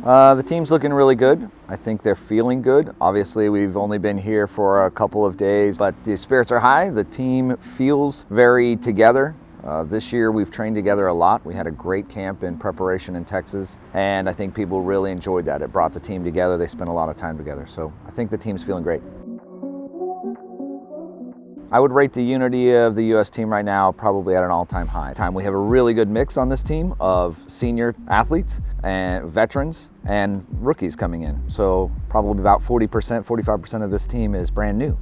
The team's looking really good. I think they're feeling good. Obviously, we've only been here for a couple of days, but the spirits are high. The team feels very together. This year we've trained together a lot. We had a great camp in preparation in Texas, and I think people really enjoyed that. It brought the team together. They spent a lot of time together. So I think the team's feeling great. I would rate the unity of the U.S. team right now probably at an all-time high. We have a really good mix on this team of senior athletes and veterans and rookies coming in. So probably about 40%, 45% of this team is brand new.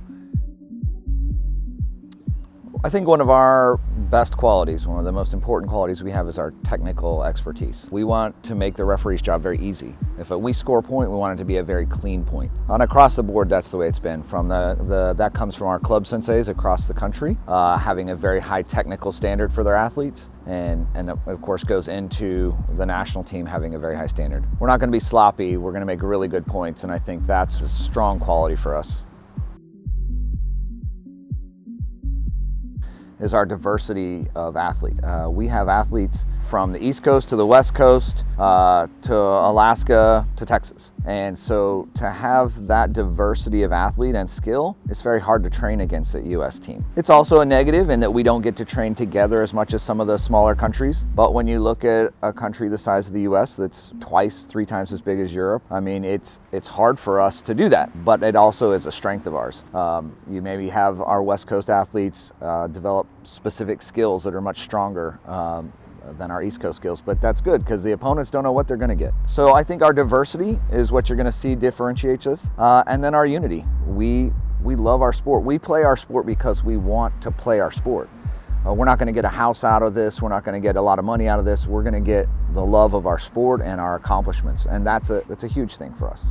I think one of our best qualities, one of the most important qualities we have is our technical expertise. We want to make the referee's job very easy. If we score a point, we want it to be a very clean point. And across the board, that's the way it's been. That comes from our club senseis across the country, having a very high technical standard for their athletes, and of course goes into the national team having a very high standard. We're not going to be sloppy, we're going to make really good points, and I think that's a strong quality for us. Is our diversity of athlete. We have athletes from the East Coast to the West Coast, to Alaska to Texas. And so to have that diversity of athlete and skill, it's very hard to train against the U.S. team. It's also a negative in that we don't get to train together as much as some of the smaller countries. But when you look at a country the size of the U.S. that's twice, 3 times as big as Europe, I mean, it's hard for us to do that, but it also is a strength of ours. You maybe have our West Coast athletes develop specific skills that are much stronger than our East Coast skills, but that's good because the opponents don't know what they're going to get. So I think our diversity is what you're going to see differentiates us, and then our unity. We love our sport. We play our sport because we want to play our sport. We're not going to get a house out of this. We're not going to get a lot of money out of this. We're going to get the love of our sport and our accomplishments, and that's a huge thing for us.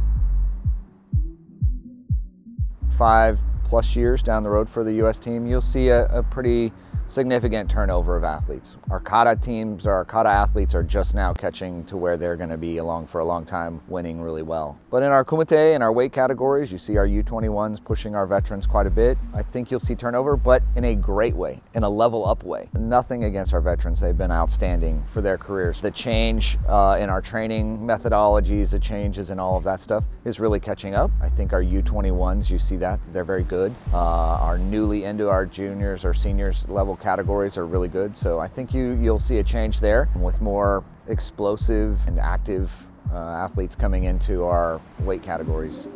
5+ years down the road for the U.S. team, you'll see a pretty significant turnover of athletes. Our kata teams, our kata athletes are just now catching to where they're going to be along for a long time, winning really well. But in our kumite and our weight categories, you see our U21s pushing our veterans quite a bit. I think you'll see turnover, but in a great way, in a level up way. Nothing against our veterans. They've been outstanding for their careers. The change in our training methodologies, the changes in all of that stuff is really catching up. I think our U21s, you see that, they're very good. Our newly into our juniors or seniors level categories are really good. So I think you'll see a change there with more explosive and active athletes coming into our weight categories.